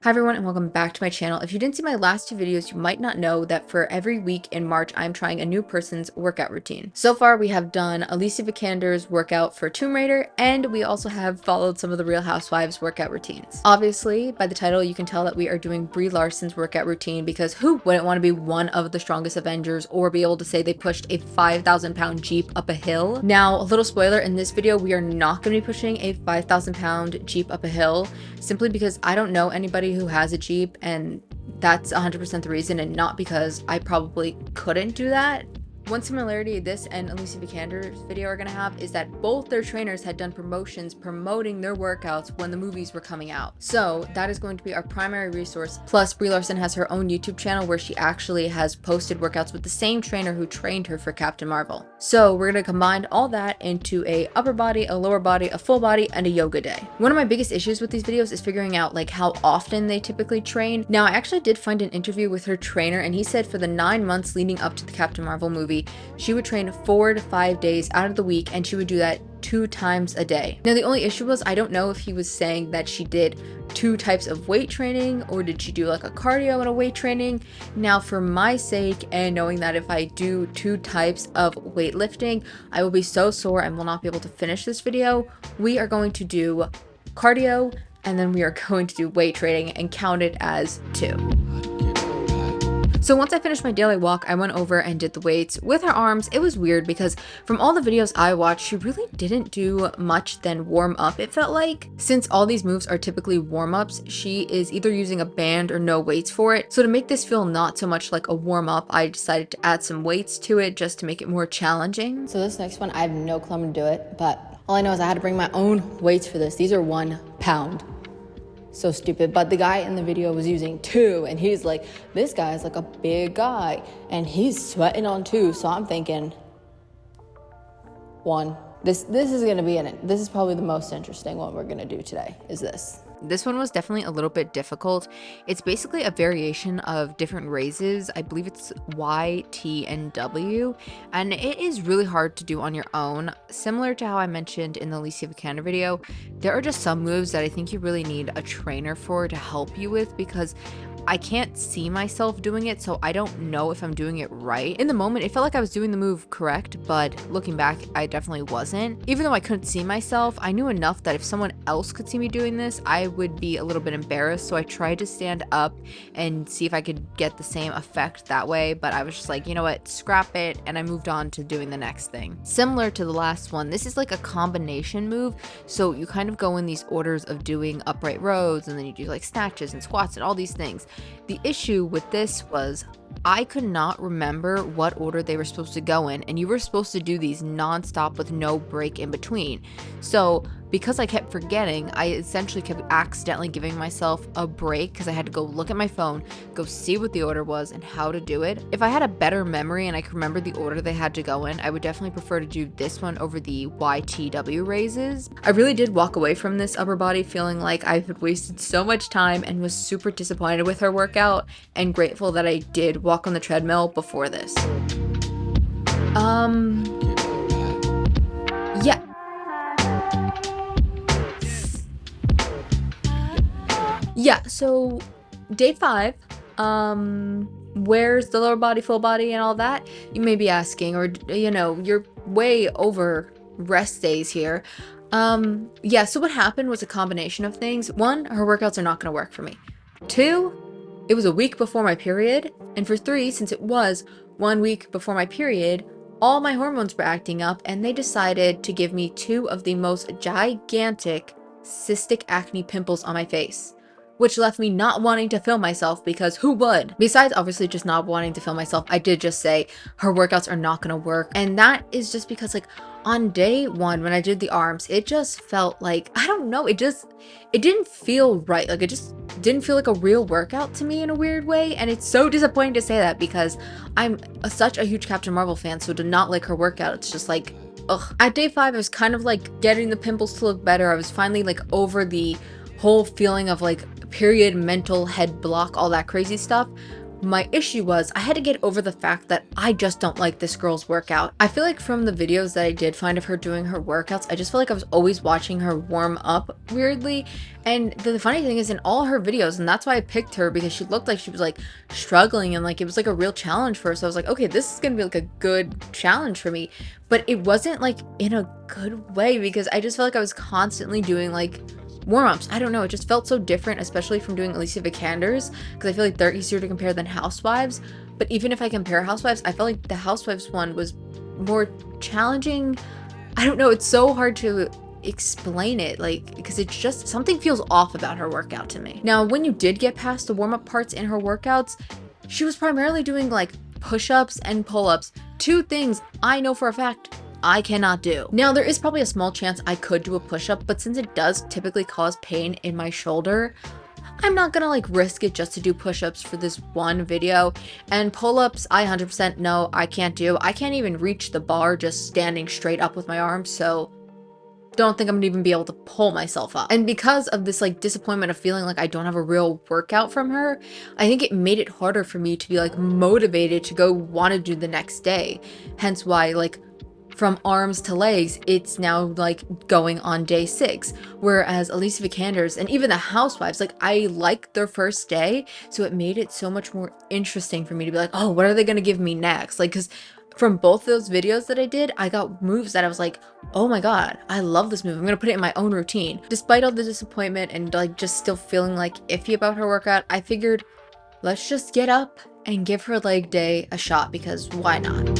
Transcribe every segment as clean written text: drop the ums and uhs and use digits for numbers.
Hi everyone and welcome back to my channel. If you didn't see my last two videos, you might not know that for every week in March, I'm trying a new person's workout routine. So far, we have done Alicia Vikander's workout for Tomb Raider, and we also have followed some of the Real Housewives workout routines. Obviously, by the title, you can tell that we are doing Brie Larson's workout routine because who wouldn't want to be one of the strongest Avengers or be able to say they pushed a 5,000-pound Jeep up a hill? Now, a little spoiler, in this video, we are not going to be pushing a 5,000-pound Jeep up a hill simply because I don't know anybody who has a Jeep, and that's 100% the reason, and not because I probably couldn't do that. One similarity this and Alicia Vikander's video are going to have is that both their trainers had done promotions promoting their workouts when the movies were coming out. So that is going to be our primary resource. Plus, Brie Larson has her own YouTube channel where she actually has posted workouts with the same trainer who trained her for Captain Marvel. So we're going to combine all that into a upper body, a lower body, a full body, and a yoga day. One of my biggest issues with these videos is figuring out like how often they typically train. Now, I actually did find an interview with her trainer, and he said for the 9 months leading up to the Captain Marvel movie, she would train 4 to 5 days out of the week, and she would do that 2 times a day. Now, the only issue was I don't know if he was saying that she did 2 types of weight training or did she do like a cardio and a weight training. Now, for my sake, and knowing that if I do 2 types of weightlifting, I will be so sore and will not be able to finish this video, we are going to do cardio and then we are going to do weight training and count it as 2. So once I finished my daily walk, I went over and did the weights with her arms. It was weird because from all the videos I watched, she really didn't do much than warm up, it felt like. Since all these moves are typically warm-ups, she is either using a band or no weights for it. So to make this feel not so much like a warm-up, I decided to add some weights to it just to make it more challenging. So this next one, I have no clue to do it, but all I know is I had to bring my own weights for this. These are 1 pound. So stupid, but the guy in the video was using 2, and he's like, this guy's like a big guy and he's sweating on 2, so I'm thinking 1. This is gonna be in it. This is probably the most interesting one we're gonna do today, is this. This one was definitely a little bit difficult. It's basically a variation of different raises. I believe it's Y, T, and W, and it is really hard to do on your own. Similar to how I mentioned in the Alicia Vikander video, there are just some moves that I think you really need a trainer for to help you with, because I can't see myself doing it, so I don't know if I'm doing it right. In the moment, it felt like I was doing the move correct, but looking back, I definitely wasn't. Even though I couldn't see myself, I knew enough that if someone else could see me doing this, I would be a little bit embarrassed, so I tried to stand up and see if I could get the same effect that way, but I was just like, you know what, scrap it, and I moved on to doing the next thing. Similar to the last one, this is like a combination move, so you kind of go in these orders of doing upright rows, and then you do like snatches and squats and all these things. The issue with this was I could not remember what order they were supposed to go in, and you were supposed to do these non-stop with no break in between. So because I kept forgetting, I essentially kept accidentally giving myself a break because I had to go look at my phone, go see what the order was and how to do it. If I had a better memory and I could remember the order they had to go in, I would definitely prefer to do this one over the YTW raises. I really did walk away from this upper body feeling like I had wasted so much time and was super disappointed with her workout, and grateful that I did walk on the treadmill before this. Yeah. Yeah, so day 5, where's the lower body, full body, and all that? You may be asking, or, you know, you're way over rest days here. Yeah, so what happened was a combination of things. 1, her workouts are not going to work for me. 2, it was a week before my period. And for 3, since it was 1 week before my period, all my hormones were acting up, and they decided to give me 2 of the most gigantic cystic acne pimples on my face, which left me not wanting to film myself, because who would? Besides obviously just not wanting to film myself, I did just say her workouts are not gonna work. And that is just because like on day 1, when I did the arms, it just felt like, I don't know, it didn't feel right. Like it just didn't feel like a real workout to me in a weird way. And it's so disappointing to say that because I'm such a huge Captain Marvel fan. So to not like her workout, it's just like, ugh. At day 5, I was kind of like getting the pimples to look better. I was finally like over the whole feeling of like period, mental, head block, all that crazy stuff. My issue was I had to get over the fact that I just don't like this girl's workout. I feel like from the videos that I did find of her doing her workouts, I just feel like I was always watching her warm up weirdly. And the funny thing is, in all her videos, and that's why I picked her, because she looked like she was like struggling and like it was like a real challenge for her. So I was like, okay, this is gonna be like a good challenge for me. But it wasn't like in a good way, because I just felt like I was constantly doing like warm-ups. I don't know, it just felt so different, especially from doing Alicia Vikander's, because I feel like they're easier to compare than Housewives. But even if I compare Housewives, I felt like the Housewives one was more challenging. I don't know, it's so hard to explain it, like, because it's just something feels off about her workout to me. Now, when you did get past the warm-up parts in her workouts, she was primarily doing like push-ups and pull-ups, two things I know for a fact I cannot do. Now, there is probably a small chance I could do a push-up, but since it does typically cause pain in my shoulder, I'm not gonna like risk it just to do push-ups for this one video. And pull-ups, I 100% know I can't do. I can't even reach the bar just standing straight up with my arms, so don't think I'm gonna even be able to pull myself up. And because of this like disappointment of feeling like I don't have a real workout from her, I think it made it harder for me to be like motivated to go want to do the next day. Hence why like from arms to legs, it's now like going on day 6. Whereas Alicia Vikander's and even the Housewives, like I liked their first day, so it made it so much more interesting for me to be like, oh, what are they gonna give me next? Like, because from both those videos that I did, I got moves that I was like, oh my god, I love this move. I'm gonna put it in my own routine. Despite all the disappointment and like just still feeling like iffy about her workout, I figured let's just get up and give her leg day a shot, because why not?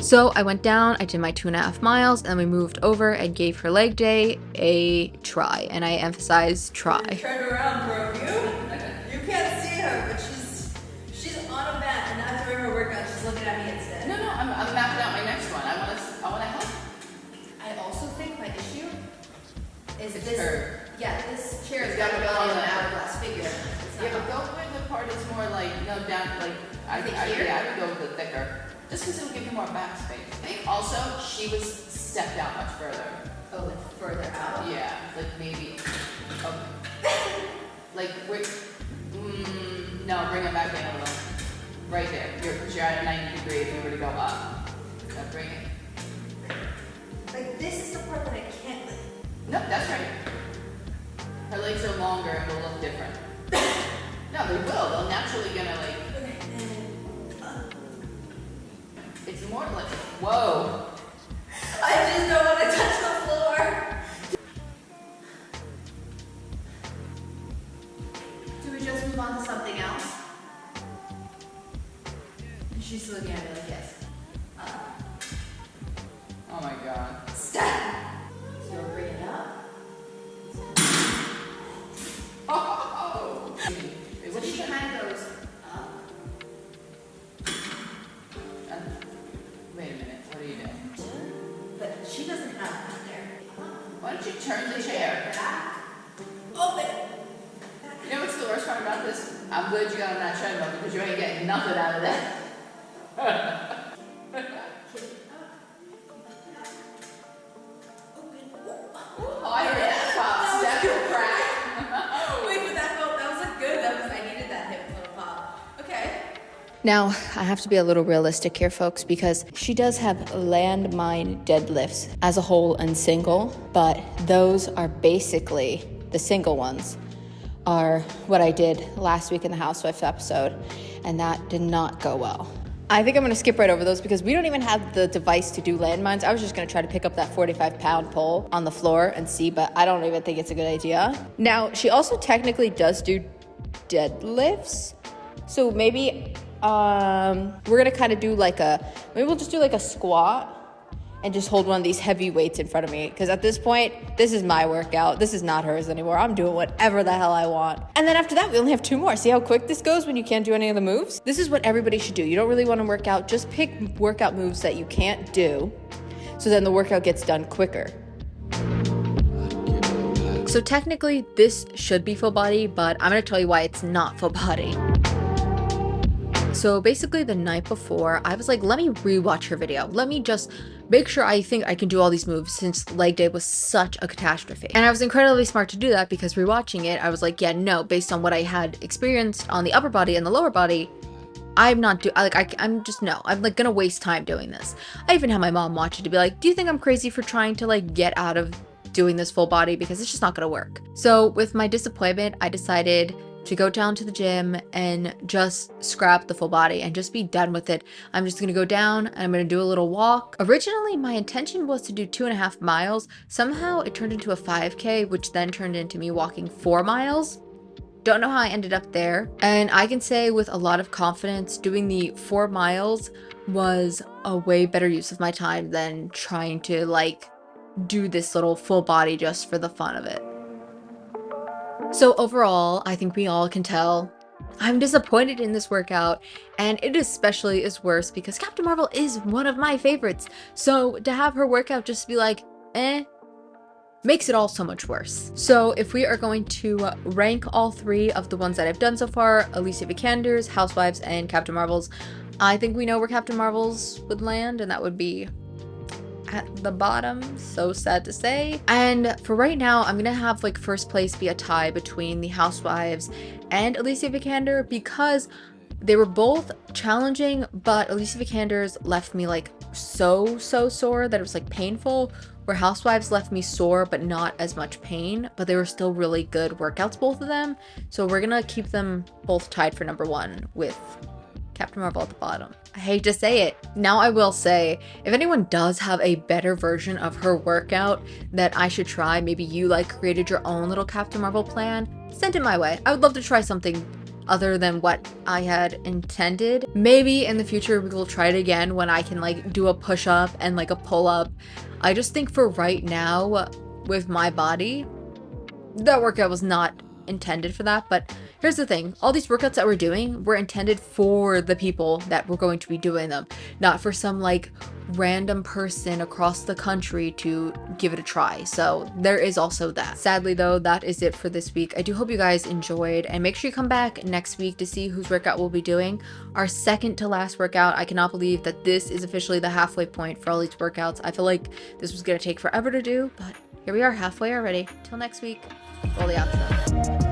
So I went down, I did my 2.5 miles, and we moved over and gave her leg day a try. And I emphasize try. Turn around, bro. You can't see her, but she's on a mat and not doing her workout. She's looking at me instead. No, I'm mapping out my next one. I wanna help. I also think my issue is It's this. her. Yeah, this chair has It's got to gotta go go on on an that. hourglass figure. It's Yeah, not- but go with the part that's more like, down, like, I think, Here? yeah, I would go with the thicker. Just because it'll give you more back space. I think also, she was stepped out much further. Oh, like further out. Yeah, like maybe, like, no, bring it back in a little. Right there, because you're at a 90 degree if you were to go up. Now bring it. Like this is the part that I can't. Like, No, that's right. Her legs are longer and will look different. No, they will. They'll naturally gonna like. It's more like, whoa. I just don't want to touch the floor. Do we just move on to something else? And she's looking at me like, yes. Oh my god. Stop. So bring it up. Oh. So What she she kind of goes up. Wait a minute. What are you doing? But she doesn't have that there. Why don't you turn the chair? Back. Open. You know what's the worst part about this? I'm glad you got on that treadmill because you ain't getting nothing out of that. Oh, I heard that pop. Step or crack. Wait, but that was a good. I needed that hip little pop. Okay. Now, I have to be a little realistic here, folks, because she does have landmine deadlifts as a whole and single, but those are basically the single ones are what I did last week in the Housewife episode, and that did not go well. I think I'm going to skip right over those because we don't even have the device to do landmines. I was just going to try to pick up that 45-pound pole on the floor and see, but I don't even think it's a good idea. Now, she also technically does do deadlifts, so maybe we're gonna kind of do maybe we'll just do like a squat and just hold one of these heavy weights in front of me, because at this point, this is my workout. This is not hers anymore. I'm doing whatever the hell I want. And then after that, we only have 2 more. See how quick this goes when you can't do any of the moves? This is what everybody should do. You don't really want to work out. Just pick workout moves that you can't do, so then the workout gets done quicker. So technically, this should be full body, but I'm gonna tell you why it's not full body. So basically the night before, I was like, let me rewatch her video. Let me just make sure I think I can do all these moves since leg day was such a catastrophe. And I was incredibly smart to do that because rewatching it, I was like, yeah, no, based on what I had experienced on the upper body and the lower body, I'm not I'm just, no, I'm like gonna waste time doing this. I even had my mom watch it to be like, do you think I'm crazy for trying to like get out of doing this full body, because it's just not gonna work. So with my disappointment, I decided to go down to the gym and just scrap the full body and just be done with it. I'm just gonna go down and I'm gonna do a little walk. Originally, my intention was to do 2.5 miles. Somehow it turned into a 5K, which then turned into me walking 4 miles. Don't know how I ended up there. And I can say with a lot of confidence, doing the 4 miles was a way better use of my time than trying to like do this little full body just for the fun of it. So overall, I think we all can tell I'm disappointed in this workout, and it especially is worse because Captain Marvel is one of my favorites. So to have her workout just be like, eh, makes it all so much worse. So if we are going to rank all 3 of the ones that I've done so far, Alicia Vikander's, Housewives, and Captain Marvel's, I think we know where Captain Marvel's would land, and that would be at the bottom. So sad to say. And for right now, I'm gonna have like first place be a tie between the Housewives and Alicia Vikander because they were both challenging, but Alicia Vikander's left me like so sore that it was like painful, where Housewives left me sore but not as much pain, but they were still really good workouts, both of them. So we're gonna keep them both tied for number 1 with Captain Marvel at the bottom. I hate to say it. Now I will say, if anyone does have a better version of her workout that I should try, maybe you like created your own little Captain Marvel plan, send it my way. I would love to try something other than what I had intended. Maybe in the future we will try it again when I can like do a push-up and like a pull-up. I just think for right now, with my body, that workout was not intended for that. But here's the thing, all these workouts that we're doing were intended for the people that were going to be doing them, not for some like random person across the country to give it a try. So there is also that. Sadly though, that is it for this week. I do hope you guys enjoyed, and make sure you come back next week to see whose workout we'll be doing. Our second to last workout. I cannot believe that this is officially the halfway point for all these workouts. I feel like this was gonna take forever to do, but here we are halfway already. Till next week, roll the outro.